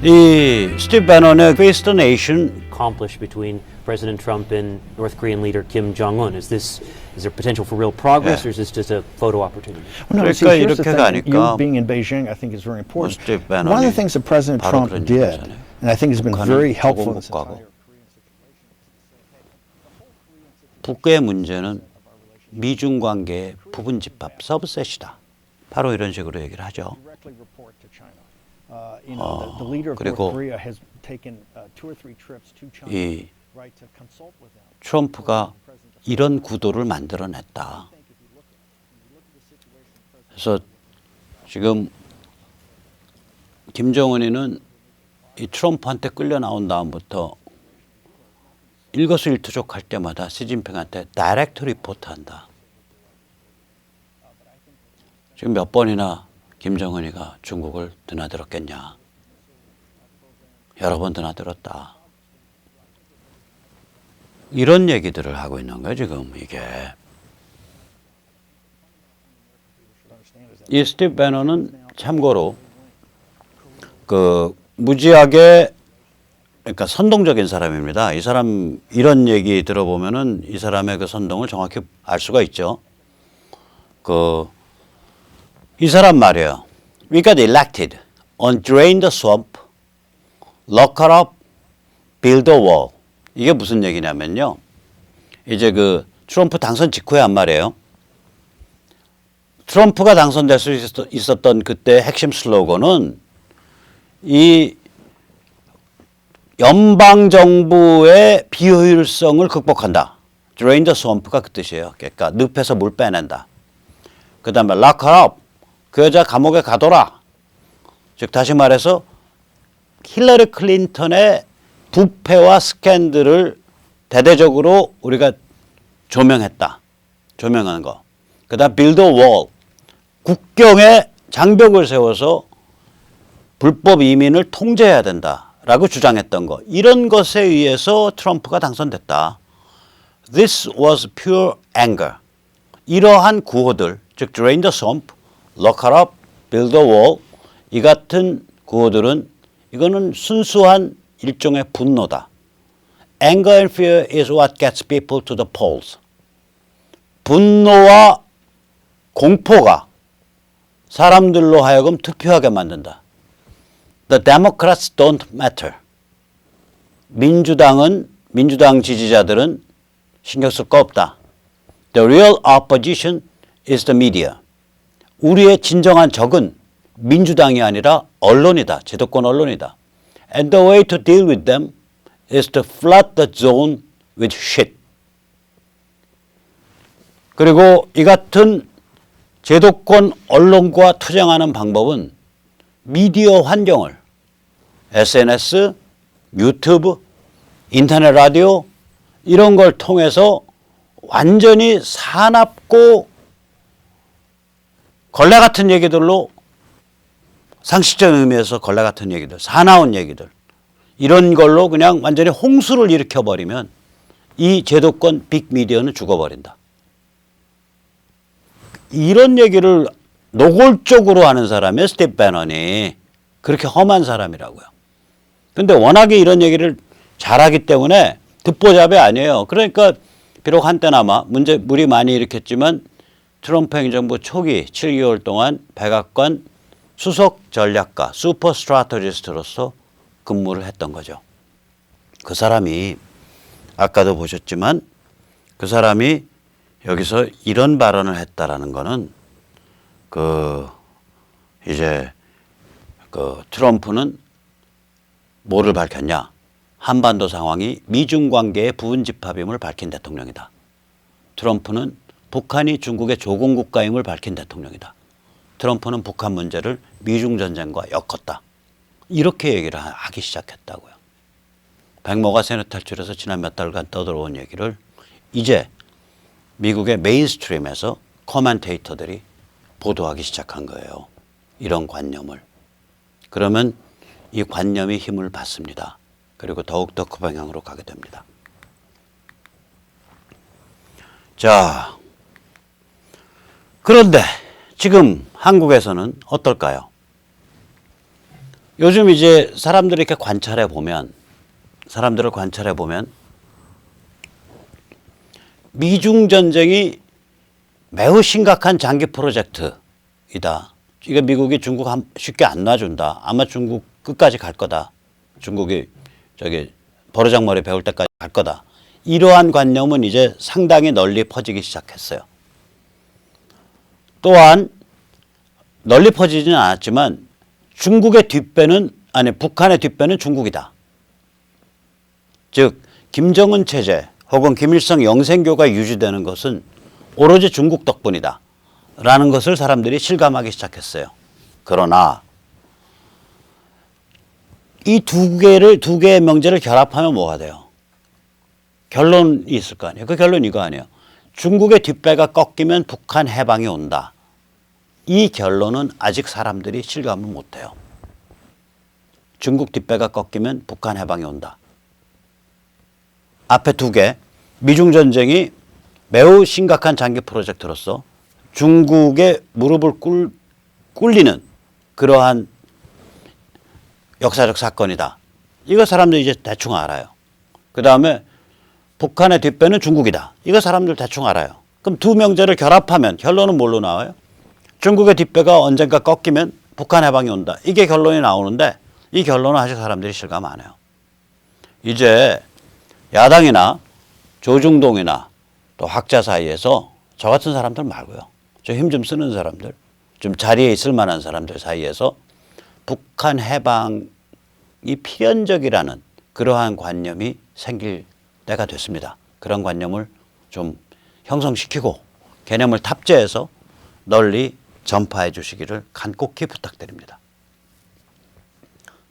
이 스티브 배넌의 Face the Nation accomplished between President Trump and North Korean leader Kim Jong-un? Is there potential for real progress, or is this just a photo opportunity? No, see, 그러니까 here's the 이렇게 thing. 가니까 You being in Beijing, I think, is very important. 스티브 One of the 배넌이 things that President 바로 Trump 그런 did, 얘기잖아요. and I think has been very helpful in this 조공국가고 entire 북의 문제는 미중 관계의 부분 집합 서브셋이다. 바로 이런 식으로 얘기를 하죠. directly report to China. The leader of 그리고 North Korea has taken 2 or 3 trips to China, 이 right, to consult with them. 트럼프가 이런 구도를 만들어냈다. 그래서 지금 김정은이는 이 트럼프한테 끌려 나온 다음부터 일거수일투족할 때마다 시진핑한테 다이렉트 리포트한다. 지금 몇 번이나 김정은이가 중국을 드나들었겠냐. 여러 번 드나들었다. 이런 얘기들을 하고 있는 거예요, 지금 이게. 이 스티브 배너는 참고로 그 무지하게 그러니까 선동적인 사람입니다. 이 사람 이런 얘기 들어보면은 이 사람의 그 선동을 정확히 알 수가 있죠. 이 사람 말이에요. We got elected on drain the swamp, lock her up, build a wall. 이게 무슨 얘기냐면요. 이제 그 트럼프 당선 직후에 한 말이에요. 트럼프가 당선될 수 있었던 그때 핵심 슬로건은 이 연방정부의 비효율성을 극복한다. Drain the swamp가 그 뜻이에요. 그러니까 늪에서 물 빼낸다. 그 다음에 lock her up. 그 여자 감옥에 가둬라. 즉 다시 말해서 힐러리 클린턴의 부패와 스캔들을 대대적으로 우리가 조명했다. 조명하는 거. 그 다음 build a wall. 국경에 장벽을 세워서 불법 이민을 통제해야 된다라고 주장했던 거. 이런 것에 의해서 트럼프가 당선됐다. This was pure anger. 이러한 구호들, 즉 drain the swamp, lock her up, build a wall, 이 같은 구호들은 이거는 순수한 일종의 분노다. Anger and fear is what gets people to the polls. 분노와 공포가 사람들로 하여금 투표하게 만든다. The Democrats don't matter. 민주당 지지자들은 신경 쓸 거 없다. The real opposition is the media. 우리의 진정한 적은 민주당이 아니라 언론이다. 제도권 언론이다. And the way to deal with them is to flood the zone with shit. 그리고 이 같은 제도권 언론과 투쟁하는 방법은 미디어 환경을 SNS, 유튜브, 인터넷 라디오 이런 걸 통해서 완전히 사납고 걸레 같은 얘기들로 상식적인 의미에서 걸레 같은 얘기들, 사나운 얘기들 이런 걸로 그냥 완전히 홍수를 일으켜버리면 이 제도권 빅미디어는 죽어버린다. 이런 얘기를 노골적으로 하는 사람이 스티브 배넌이 그렇게 험한 사람이라고요. 근데 워낙에 이런 얘기를 잘하기 때문에 듣보잡이 아니에요. 그러니까 비록 한때나마 물이 많이 일으켰지만 트럼프 행정부 초기 7개월 동안 백악관 수석 전략가, 슈퍼 스트라테지스트로서 근무를 했던 거죠. 그 사람이 아까도 보셨지만 그 사람이 여기서 이런 발언을 했다라는 거는 이제 트럼프는 뭐를 밝혔냐? 한반도 상황이 미중 관계의 부분 집합임을 밝힌 대통령이다. 트럼프는 북한이 중국의 조공국가임을 밝힌 대통령이다. 트럼프는 북한 문제를 미중 전쟁과 엮었다. 이렇게 얘기를 하기 시작했다고요. 백모가 세뇌 탈출해서 지난 몇 달간 떠들어온 얘기를 이제 미국의 메인스트림에서 코멘테이터들이 보도하기 시작한 거예요. 이런 관념을. 그러면 이 관념이 힘을 받습니다. 그리고 더욱더 그 방향으로 가게 됩니다. 자, 그런데 지금 한국에서는 어떨까요? 요즘 이제 사람들을 이렇게 관찰해 보면 미중 전쟁이 매우 심각한 장기 프로젝트이다. 이거 미국이 중국 쉽게 안 놔준다. 아마 중국 끝까지 갈 거다. 중국이 버르장머리 배울 때까지 갈 거다. 이러한 관념은 이제 상당히 널리 퍼지기 시작했어요. 또한 널리 퍼지지는 않았지만 북한의 뒷배는 중국이다. 즉 김정은 체제 혹은 김일성 영생교가 유지되는 것은 오로지 중국 덕분이다 라는 것을 사람들이 실감하기 시작했어요. 그러나 이 두 개의 명제를 결합하면 뭐가 돼요? 결론이 있을 거 아니에요. 그 결론이 이거 아니에요. 중국의 뒷배가 꺾이면 북한 해방이 온다. 이 결론은 아직 사람들이 실감을 못해요. 중국 뒷배가 꺾이면 북한 해방이 온다. 앞에 두 개, 미중 전쟁이 매우 심각한 장기 프로젝트로서 중국의 무릎을 꿇리는 그러한 역사적 사건이다. 이거 사람들이 이제 대충 알아요. 그 다음에 북한의 뒷배는 중국이다. 이거 사람들 대충 알아요. 그럼 두 명제를 결합하면 결론은 뭘로 나와요? 중국의 뒷배가 언젠가 꺾이면 북한 해방이 온다. 이게 결론이 나오는데 이 결론은 아직 사람들이 실감 안 해요. 이제 야당이나 조중동이나 또 학자 사이에서 저 같은 사람들 말고요. 좀 힘 좀 쓰는 사람들, 좀 자리에 있을 만한 사람들 사이에서 북한 해방이 필연적이라는 그러한 관념이 생길 때가 됐습니다. 그런 관념을 좀 형성시키고 개념을 탑재해서 널리 전파해 주시기를 간곡히 부탁드립니다.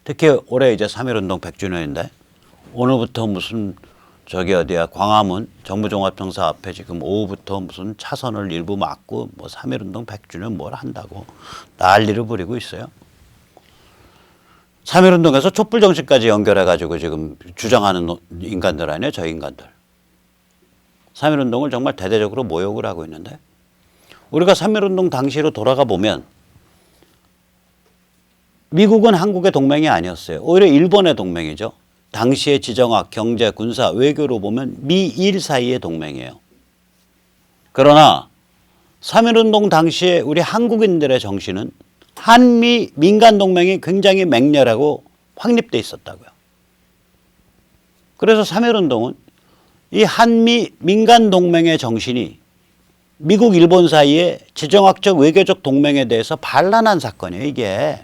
특히 올해 이제 3.1운동 100주년인데 오늘부터 무슨 광화문 정부종합청사 앞에 지금 오후부터 무슨 차선을 일부 막고 뭐 3.1운동 100주년 뭘 한다고 난리를 부리고 있어요. 3.1운동에서 촛불정신까지 연결해가지고 지금 주장하는 인간들 아니에요? 저 인간들. 3.1운동을 정말 대대적으로 모욕을 하고 있는데 우리가 3.1운동 당시로 돌아가 보면 미국은 한국의 동맹이 아니었어요. 오히려 일본의 동맹이죠. 당시의 지정학, 경제, 군사, 외교로 보면 미일 사이의 동맹이에요. 그러나 3.1운동 당시에 우리 한국인들의 정신은 한미 민간 동맹이 굉장히 맹렬하고 확립돼 있었다고요. 그래서 3.1운동은 이 한미 민간 동맹의 정신이 미국, 일본 사이의 지정학적, 외교적 동맹에 대해서 반란한 사건이에요, 이게.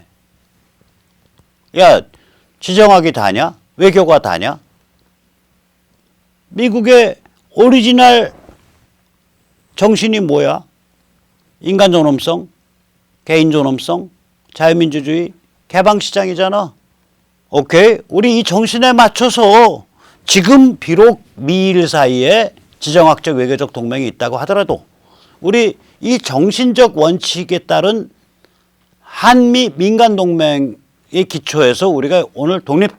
야, 지정학이 다냐? 외교가 다냐? 미국의 오리지널 정신이 뭐야? 인간 존엄성, 개인 존엄성, 자유민주주의, 개방시장이잖아. 오케이? 우리 이 정신에 맞춰서 지금 비록 미일 사이에 지정학적 외교적 동맹이 있다고 하더라도 우리 이 정신적 원칙에 따른 한미 민간 동맹의 기초에서 우리가 오늘 독립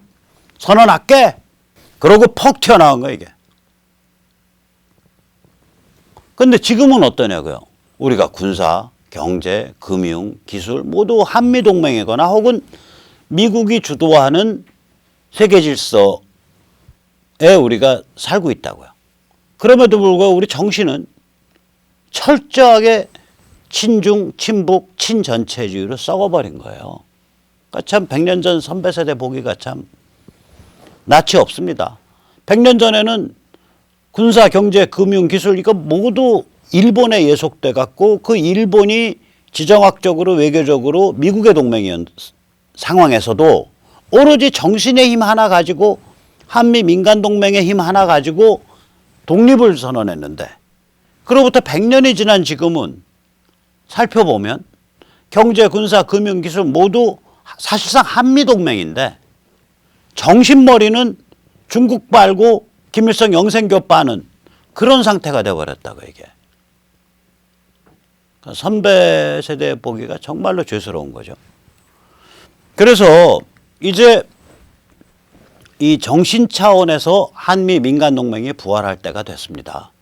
선언할게. 그러고 퍽 튀어나온 거야, 이게. 근데 지금은 어떠냐고요? 우리가 군사, 경제, 금융, 기술 모두 한미 동맹이거나 혹은 미국이 주도하는 세계 질서에 우리가 살고 있다고요. 그럼에도 불구하고 우리 정신은 철저하게 친중, 친북, 친전체주의로 썩어버린 거예요. 그러니까 참 100년 전 선배 세대 보기가 참 낯이 없습니다. 100년 전에는 군사, 경제, 금융, 기술 이거 모두 일본에 예속돼 갖고 그 일본이 지정학적으로 외교적으로 미국의 동맹이었 상황에서도 오로지 정신의 힘 하나 가지고 한미 민간 동맹의 힘 하나 가지고 독립을 선언했는데 그로부터 100년이 지난 지금은 살펴보면 경제, 군사, 금융, 기술 모두 사실상 한미 동맹인데 정신머리는 중국 빨고 김일성 영생교 빠는 그런 상태가 되어버렸다고 이게. 선배 세대 보기가 정말로 죄스러운 거죠. 그래서 이제 이 정신 차원에서 한미 민간 동맹이 부활할 때가 됐습니다.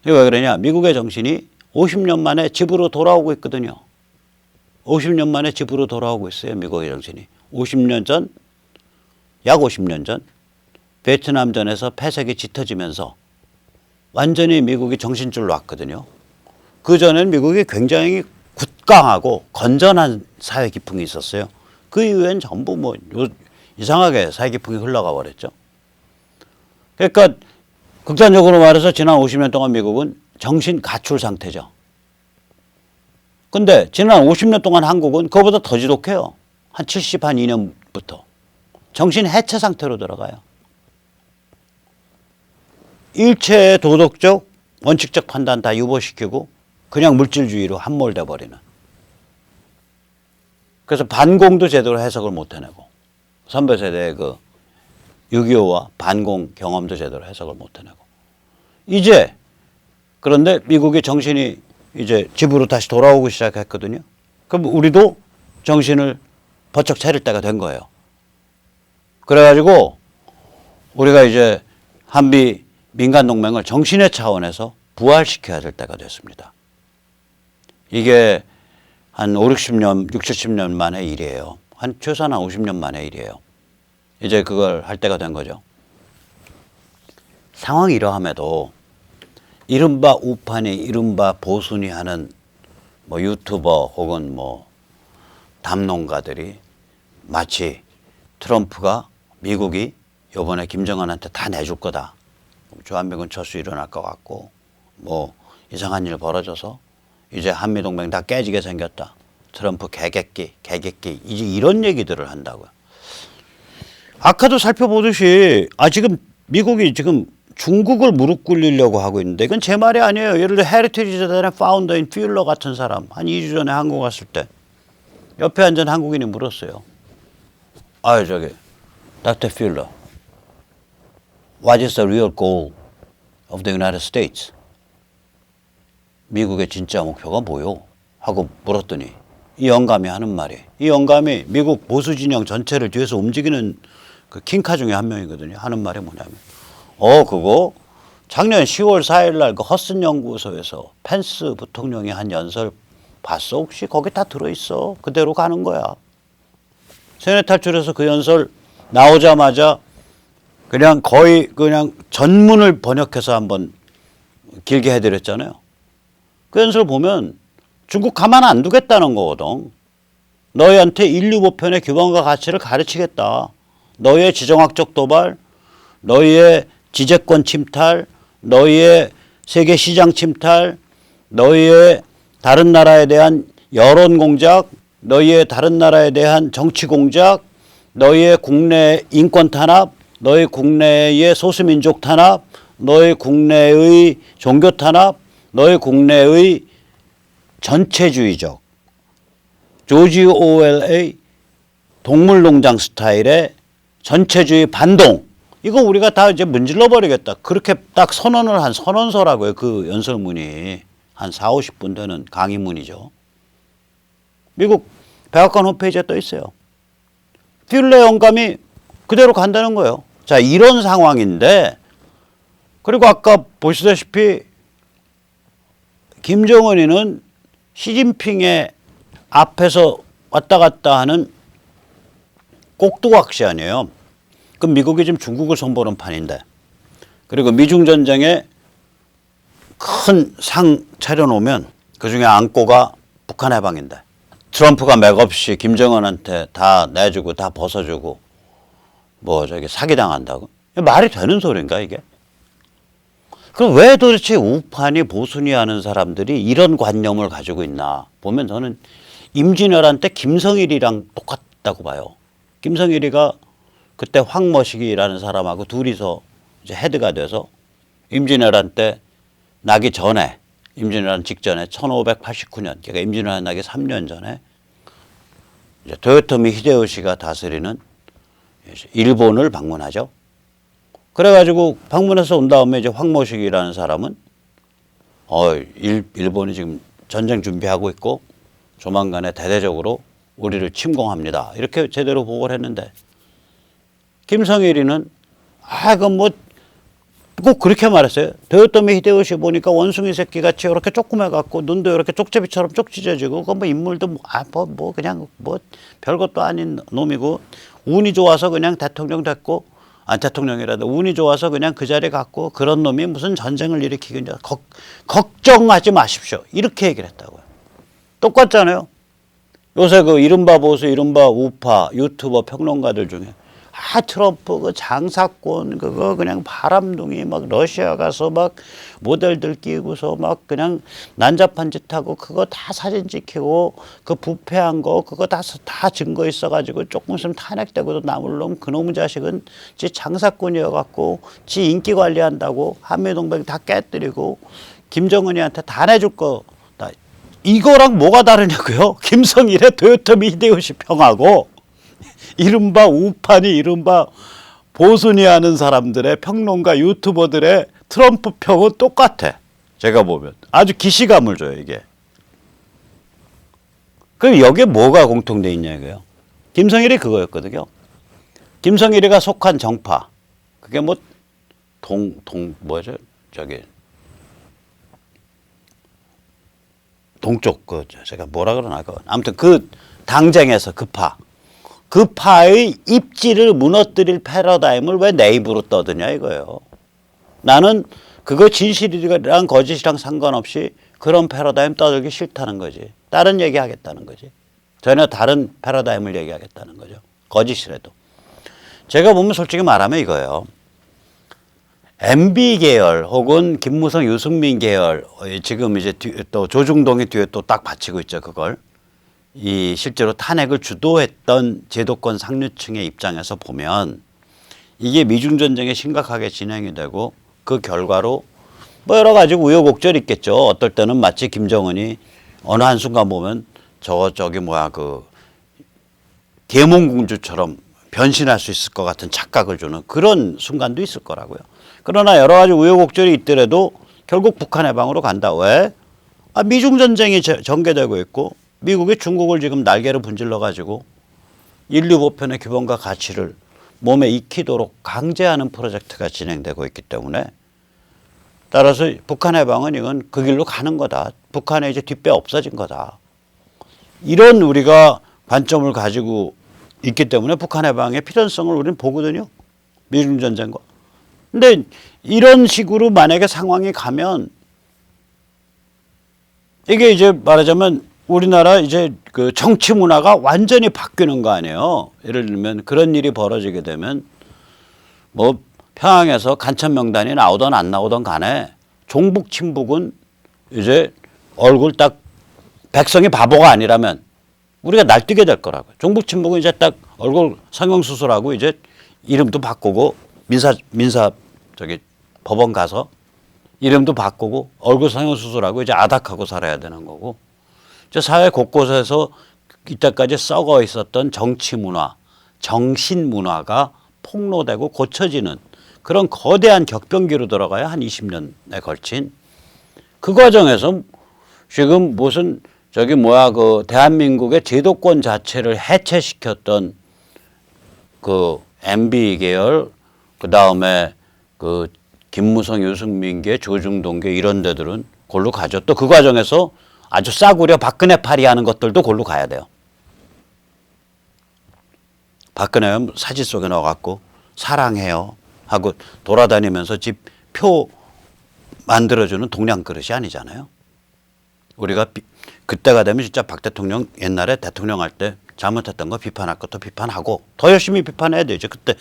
이게 왜 그러냐? 미국의 정신이 50년 만에 집으로 돌아오고 있거든요. 50년 만에 집으로 돌아오고 있어요. 미국의 정신이. 50년 전, 약 50년 전 베트남전에서 패색이 짙어지면서 완전히 미국이 정신줄 놨거든요. 그 전에는 미국이 굉장히 굳강하고 건전한 사회 기풍이 있었어요. 그 이후엔 전부 뭐 이상하게 사회 기풍이 흘러가 버렸죠. 그러니까 극단적으로 말해서 지난 50년 동안 미국은 정신 가출 상태죠. 근데 지난 50년 동안 한국은 그거보다 더 지독해요. 한 70, 한 2년부터. 정신 해체 상태로 들어가요. 일체의 도덕적, 원칙적 판단 다 유보시키고 그냥 물질주의로 함몰돼 버리는. 그래서 반공도 제대로 해석을 못 해내고 선배 세대의 그 6.25와 반공 경험도 제대로 해석을 못 해내고 이제 그런데 미국의 정신이 이제 집으로 다시 돌아오기 시작했거든요. 그럼 우리도 정신을 번쩍 차릴 때가 된 거예요. 그래가지고 우리가 이제 한미 민간동맹을 정신의 차원에서 부활시켜야 될 때가 됐습니다. 이게 한 5, 60년, 60, 70년 만의 일이에요. 한 최소한 한 50년 만의 일이에요. 이제 그걸 할 때가 된 거죠. 상황이 이러함에도 이른바 우판이 이른바 보순이 하는 뭐 유튜버 혹은 뭐 담론가들이 마치 트럼프가 미국이 이번에 김정은한테 다 내줄 거다. 주한미군 철수 일어날 것 같고 뭐 이상한 일 벌어져서 이제 한미동맹 다 깨지게 생겼다. 트럼프 개객기 이제 이런 얘기들을 한다고요. 아까도 살펴보듯이 지금 미국이 지금 중국을 무릎 꿇리려고 하고 있는데 이건 제 말이 아니에요. 예를 들어 헤리티지 재단의 파운더인 퓨일러 같은 사람 한 2주 전에 한국 왔을 때 옆에 앉은 한국인이 물었어요. 저기 Dr. Fuller, what is the real goal of the United States? 미국의 진짜 목표가 뭐요? 하고 물었더니 이 영감이 하는 말이 이 영감이 미국 보수 진영 전체를 뒤에서 움직이는 그 킹카 중에 한 명이거든요. 하는 말이 뭐냐면 그거 작년 10월 4일 날 그 허슨 연구소에서 펜스 부통령이 한 연설 봤어? 혹시 거기 다 들어있어. 그대로 가는 거야. 세뇌 탈출해서 그 연설 나오자마자 그냥 거의 그냥 전문을 번역해서 한번 길게 해드렸잖아요. 그 연설 보면 중국 가만 안 두겠다는 거거든. 너희한테 인류 보편의 규범과 가치를 가르치겠다. 너희의 지정학적 도발, 너희의 지재권 침탈, 너희의 세계 시장 침탈, 너희의 다른 나라에 대한 여론 공작, 너희의 다른 나라에 대한 정치 공작, 너희의 국내 인권 탄압, 너희 국내의 소수민족 탄압, 너희 국내의 종교 탄압, 너희 국내의 전체주의적 조지 오웰의 동물농장 스타일의 전체주의 반동 이거 우리가 다 이제 문질러 버리겠다. 그렇게 딱 선언을 한 선언서라고요. 그 연설문이 한 4, 50분 되는 강의문이죠. 미국 백악관 홈페이지에 떠 있어요. 퓨일러 영감이 그대로 간다는 거예요. 자, 이런 상황인데 그리고 아까 보시다시피 김정은이는 시진핑의 앞에서 왔다 갔다 하는 꼭두각시 아니에요. 그럼 미국이 지금 중국을 손보는 판인데 그리고 미중 전쟁에 큰 상 차려놓으면 그중에 안고가 북한 해방인데 트럼프가 맥없이 김정은한테 다 내주고 다 벗어주고 뭐 저기 사기당한다고? 말이 되는 소리인가 이게? 그럼 왜 도대체 우판이 보순이 하는 사람들이 이런 관념을 가지고 있나 보면 저는 임진왜란 때 김성일이랑 똑같다고 봐요. 김성일이가 그때 황머식이라는 사람하고 둘이서 이제 헤드가 돼서 임진왜란 때 나기 전에 임진왜란 직전에 1589년 그러니까 임진왜란 나기 3년 전에 이제 도요토미 히데요시가 다스리는 일본을 방문하죠. 그래가지고 방문해서 온 다음에 이제 황모식이라는 사람은 일본이 지금 전쟁 준비하고 있고 조만간에 대대적으로 우리를 침공합니다. 이렇게 제대로 보고를 했는데 김성일이는 그건 뭐 꼭 그렇게 말했어요. 도요토미 히데요시 보니까 원숭이 새끼 같이 이렇게 조그매갖고 눈도 이렇게 쪽제비처럼 쪽 찢어지고 그 뭐 인물도 뭐 그냥 뭐 별것도 아닌 놈이고 운이 좋아서 그냥 대통령 됐고 대통령이라도 운이 좋아서 그냥 그 자리에 갔고 그런 놈이 무슨 전쟁을 일으키겠냐. 걱정하지 마십시오. 이렇게 얘기를 했다고요. 똑같잖아요. 요새 그 이른바 보수, 이른바 우파 유튜버 평론가들 중에 트럼프 그 장사꾼 그거 그냥 바람둥이 막 러시아 가서 막 모델들 끼고서 막 그냥 난잡한 짓 하고 그거 다 사진 찍히고 그 부패한 거 그거 다 증거 있어가지고 조금 있으면 탄핵되고도 남을 놈 그놈의 자식은 지 장사꾼이어 갖고 지 인기 관리한다고 한미동맹 다 깨뜨리고 김정은이한테 다 내줄 거 다 이거랑 뭐가 다르냐고요? 김성일의 도요토미 히데요시 평하고 이른바 우판이 이른바 보수니 하는 사람들의 평론가 유튜버들의 트럼프 평은 똑같아. 제가 보면 아주 기시감을 줘요 이게. 그럼 여기에 뭐가 공통돼 있냐 이거요. 김성일이 그거였거든요. 김성일이가 속한 정파 그게 뭐 뭐죠 저기 동쪽 그 제가 뭐라 그러나 그 아무튼 그 당쟁에서 그 파의 입지를 무너뜨릴 패러다임을 왜 내 입으로 떠드냐 이거예요. 나는 그거 진실이랑 거짓이랑 상관없이 그런 패러다임 떠들기 싫다는 거지. 다른 얘기 하겠다는 거지. 전혀 다른 패러다임을 얘기하겠다는 거죠. 거짓이라도. 제가 보면 솔직히 말하면 이거예요. MB 계열 혹은 김무성 유승민 계열 지금 이제 또 조중동이 뒤에 또 딱 받치고 있죠. 그걸. 이 실제로 탄핵을 주도했던 제도권 상류층의 입장에서 보면 이게 미중 전쟁이 심각하게 진행이 되고 그 결과로 뭐 여러 가지 우여곡절이 있겠죠. 어떨 때는 마치 김정은이 어느 한순간 보면 저기 뭐야 그 계몽공주처럼 변신할 수 있을 것 같은 착각을 주는 그런 순간도 있을 거라고요. 그러나 여러 가지 우여곡절이 있더라도 결국 북한 해방으로 간다. 왜? 미중 전쟁이 전개되고 있고 미국이 중국을 지금 날개로 분질러 가지고 인류 보편의 기본과 가치를 몸에 익히도록 강제하는 프로젝트가 진행되고 있기 때문에 따라서 북한 해방은 이건 그 길로 가는 거다. 북한의 이제 뒷배 없어진 거다. 이런 우리가 관점을 가지고 있기 때문에 북한 해방의 필연성을 우리는 보거든요. 미중 전쟁과. 근데 이런 식으로 만약에 상황이 가면 이게 이제 말하자면 우리나라 이제 그 정치 문화가 완전히 바뀌는 거 아니에요. 예를 들면 그런 일이 벌어지게 되면 뭐 평양에서 간첩 명단이 나오던 안 나오던 간에 종북 친북은 이제 얼굴 딱 백성이 바보가 아니라면 우리가 날뛰게 될 거라고요. 종북 친북은 이제 딱 얼굴 성형수술하고 이제 이름도 바꾸고 민사 저기 법원 가서 이름도 바꾸고 얼굴 성형수술하고 이제 아닥하고 살아야 되는 거고 사회 곳곳에서 이때까지 썩어 있었던 정치 문화, 정신 문화가 폭로되고 고쳐지는 그런 거대한 격변기로 들어가요. 한 20년에 걸친. 그 과정에서 지금 무슨 저기 뭐야 그 대한민국의 제도권 자체를 해체시켰던 그 MB 계열 그 다음에 그 김무성 유승민계 조중동계 이런 데들은 골로 가죠. 또 그 과정에서 아주 싸구려 박근혜 파리 하는 것들도 골로 가야 돼요. 박근혜 사진 속에 넣어갖고 사랑해요 하고 돌아다니면서 집 표 만들어주는 동양 그릇이 아니잖아요. 우리가 그때가 되면 진짜 박 대통령 옛날에 대통령 할 때 잘못했던 거 비판할 것도 비판하고 더 열심히 비판해야 되죠. 그때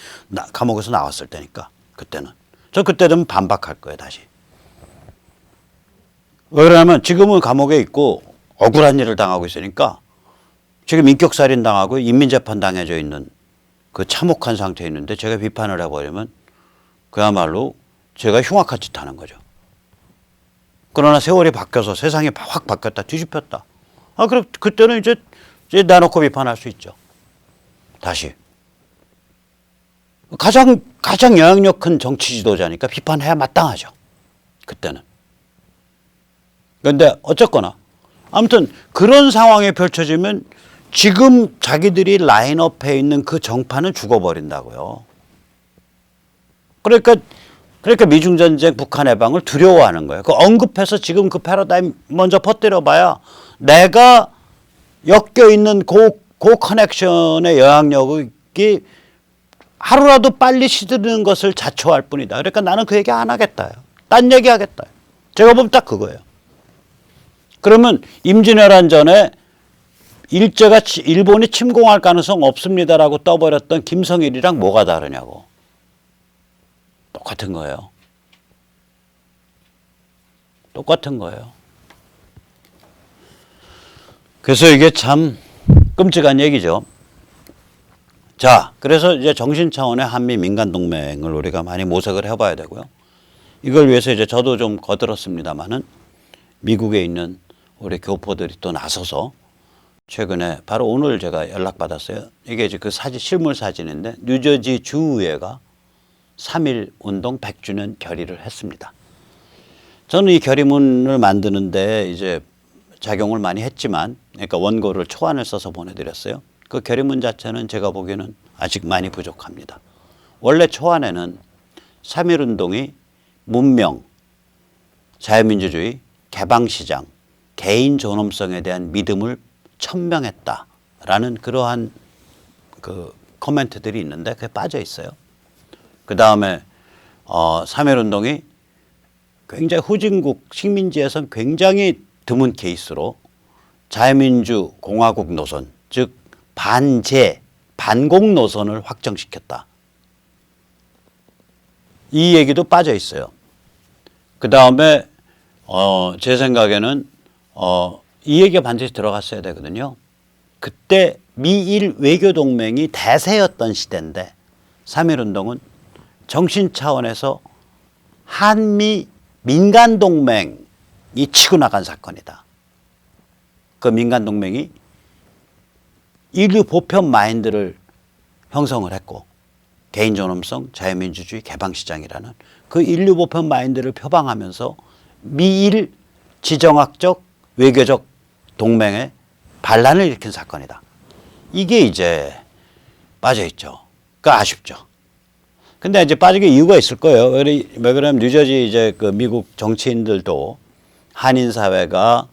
감옥에서 나왔을 때니까 그때는. 저 그때 되면 반박할 거예요 다시. 왜 그러냐면 지금은 감옥에 있고 억울한 일을 당하고 있으니까 지금 인격살인 당하고 인민재판 당해져 있는 그 참혹한 상태에 있는데 제가 비판을 해버리면 그야말로 제가 흉악한 짓 하는 거죠. 그러나 세월이 바뀌어서 세상이 확 바뀌었다 뒤집혔다. 그럼 그때는 이제 내놓고 비판할 수 있죠. 다시. 가장 영향력 큰 정치 지도자니까 비판해야 마땅하죠. 그때는. 그런데 어쨌거나 아무튼 그런 상황이 펼쳐지면 지금 자기들이 라인업에 있는 그 정파는 죽어버린다고요. 그러니까 그러니까 미중 전쟁, 북한 해방을 두려워하는 거예요. 그 언급해서 지금 그 패러다임 먼저 퍼뜨려봐야 내가 엮여 있는 그 커넥션의 영향력이 하루라도 빨리 시드는 것을 자초할 뿐이다. 그러니까 나는 그 얘기 안 하겠다요. 딴 얘기 하겠다. 제가 보면 딱 그거예요. 그러면 임진왜란 전에 일제가 일본이 침공할 가능성 없습니다라고 떠버렸던 김성일이랑 뭐가 다르냐고. 똑같은 거예요. 똑같은 거예요. 그래서 이게 참 끔찍한 얘기죠. 자, 그래서 이제 정신 차원의 한미 민간 동맹을 우리가 많이 모색을 해봐야 되고요. 이걸 위해서 이제 저도 좀 거들었습니다만은 미국에 있는 우리 교포들이 또 나서서 최근에 바로 오늘 제가 연락받았어요. 이게 이제 그 사진, 실물 사진인데 뉴저지 주의회가 3.1 운동 100주년 결의를 했습니다. 저는 이 결의문을 만드는데 이제 작용을 많이 했지만, 그러니까 원고를 초안을 써서 보내드렸어요. 그 결의문 자체는 제가 보기에는 아직 많이 부족합니다. 원래 초안에는 3.1 운동이 문명, 자유민주주의, 개방시장, 개인 존엄성에 대한 믿음을 천명했다라는 그러한 그 코멘트들이 있는데 그게 빠져 있어요. 그 다음에 3.1 운동이 굉장히 후진국 식민지에선 굉장히 드문 케이스로 자유민주 공화국 노선, 즉 반제, 반공 노선을 확정시켰다. 이 얘기도 빠져 있어요. 그 다음에 제 생각에는 이 얘기가 반드시 들어갔어야 되거든요. 그때 미일 외교동맹이 대세였던 시대인데 3.1 운동은 정신 차원에서 한미 민간동맹이 치고 나간 사건이다. 그 민간동맹이 인류 보편 마인드를 형성을 했고 개인존엄성, 자유민주주의, 개방시장이라는 그 인류 보편 마인드를 표방하면서 미일 지정학적, 외교적 동맹에 반란을 일으킨 사건이다. 이게 이제 빠져있죠. 그러니까 아쉽죠. 근데 이제 빠지게 이유가 있을 거예요. 왜 그러냐면 뉴저지 이제 그 미국 정치인들도 한인 사회가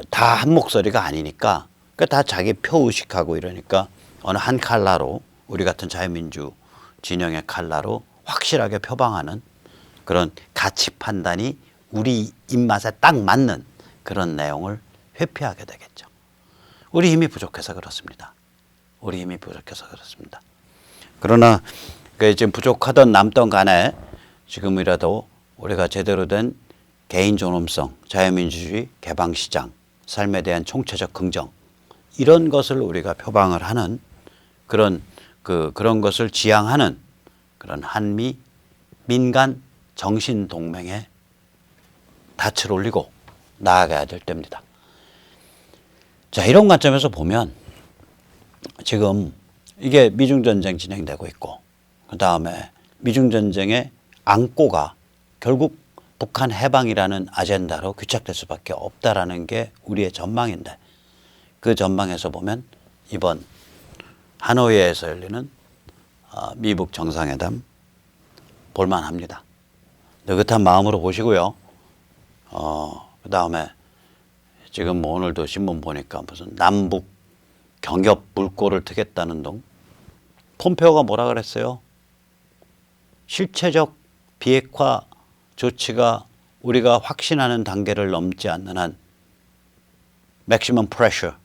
다 한 목소리가 아니니까 그러니까 다 자기 표 의식하고 이러니까 어느 한 칼라로 우리 같은 자유민주 진영의 칼라로 확실하게 표방하는 그런 가치 판단이 우리 입맛에 딱 맞는 그런 내용을 회피하게 되겠죠. 우리 힘이 부족해서 그렇습니다. 우리 힘이 부족해서 그렇습니다. 그러나 지금 부족하던 남던 간에 지금이라도 우리가 제대로 된 개인 존엄성, 자유민주주의, 개방시장, 삶에 대한 총체적 긍정 이런 것을 우리가 표방을 하는 그런 것을 지향하는 그런 한미 민간 정신 동맹에 닻을 올리고 나아가야 될 때입니다. 자, 이런 관점에서 보면 지금 이게 미중 전쟁 진행되고 있고 그 다음에 미중 전쟁의 안고가 결국 북한 해방이라는 아젠다로 귀착될 수밖에 없다라는 게 우리의 전망인데 그 전망에서 보면 이번 하노이에서 열리는 미북 정상회담 볼만합니다. 느긋한 마음으로 보시고요. 그 다음에 지금 뭐 오늘도 신문 보니까 무슨 남북 경협 물꼬를 트겠다는 등 폼페오가 뭐라 그랬어요? 실체적 비핵화 조치가 우리가 확신하는 단계를 넘지 않는 한 맥시멈 프레셔,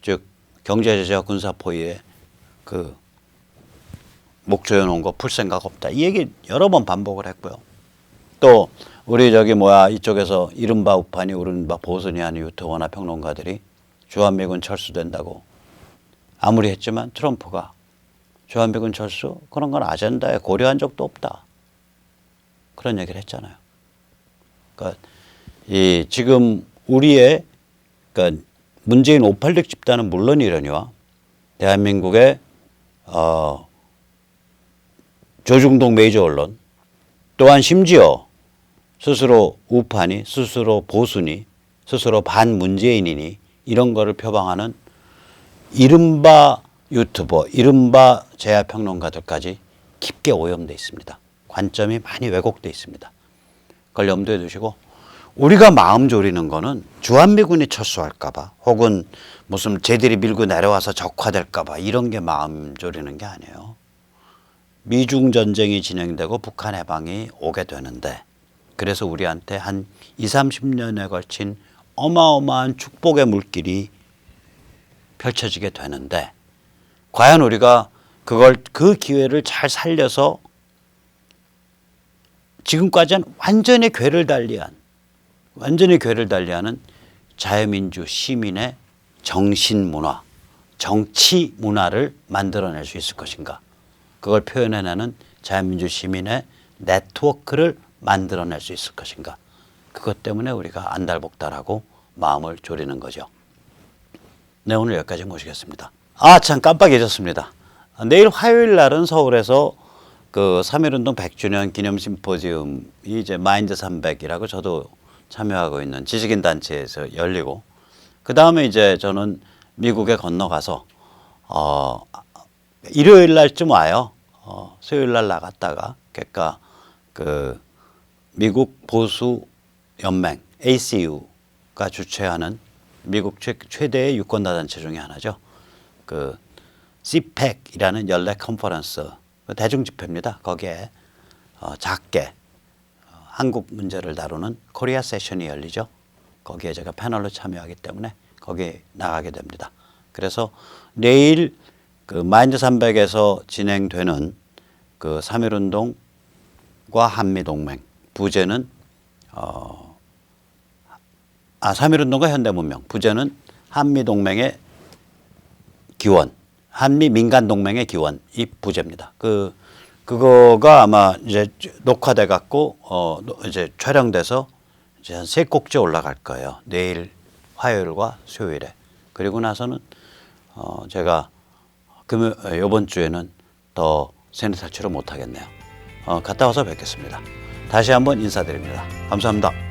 즉 경제제재와 군사포위에 그 목조여 놓은 거 풀 생각 없다. 이 얘기 여러 번 반복을 했고요. 또 우리 이쪽에서 이른바 우파니 오른바 보수니 하는 유튜버나 평론가들이 주한미군 철수된다고 아무리 했지만 트럼프가 주한미군 철수 그런 건 아젠다에 고려한 적도 없다. 그런 얘기를 했잖아요. 그러니까 지금 우리의 그러니까 문재인 586 집단은 물론이려니와 대한민국의 조중동 메이저 언론 또한 심지어 스스로 우파니 스스로 보수니 스스로 반문재인이니 이런 거를 표방하는 이른바 유튜버, 이른바 재야평론가들까지 깊게 오염되어 있습니다. 관점이 많이 왜곡돼 있습니다. 그걸 염두에 두시고 우리가 마음 졸이는 거는 주한미군이 철수할까 봐 혹은 무슨 쟤들이 밀고 내려와서 적화될까 봐 이런 게 마음 졸이는 게 아니에요. 미중 전쟁이 진행되고 북한 해방이 오게 되는데 그래서 우리한테 한 20-30년에 걸친 어마어마한 축복의 물길이 펼쳐지게 되는데 과연 우리가 그 기회를 잘 살려서 지금까지는 완전히 궤를 달리하는 자유민주 시민의 정신문화, 정치 문화를 만들어낼 수 있을 것인가. 그걸 표현해내는 자유민주 시민의 네트워크를 만들어낼 수 있을 것인가. 그것 때문에 우리가 안달복달하고 마음을 졸이는 거죠. 네, 오늘 여기까지 모시겠습니다. 참 깜빡 잊었습니다. 내일 화요일 날은 서울에서 그 3.1운동 100주년 기념 심포지움이 이제 마인드 300이라고 저도 참여하고 있는 지식인 단체에서 열리고 그 다음에 이제 저는 미국에 건너가서 일요일 날쯤 와요. 수요일 날 나갔다가 그러니까 그 미국 보수 연맹 ACU가 주최하는 미국 최대의 유권자 단체 중에 하나죠. 그 CPAC이라는 연례 컨퍼런스 대중 집회입니다. 거기에 작게 한국 문제를 다루는 코리아 세션이 열리죠. 거기에 제가 패널로 참여하기 때문에 거기에 나가게 됩니다. 그래서 내일 그 마인드 300에서 진행되는 그 3.1운동과 한미동맹 부제는 3.1운동과 현대문명 부제는 한미동맹의 기원, 한미민간동맹의 기원 이 부제입니다. 그거가 아마 이제 녹화돼 갖고 이제 촬영돼서 이제 한 3곡째 올라갈 거예요. 내일 화요일과 수요일에. 그리고 나서는 제가 이번 주에는 더 세뇌 탈출을 못 하겠네요. 갔다 와서 뵙겠습니다. 다시 한번 인사드립니다. 감사합니다.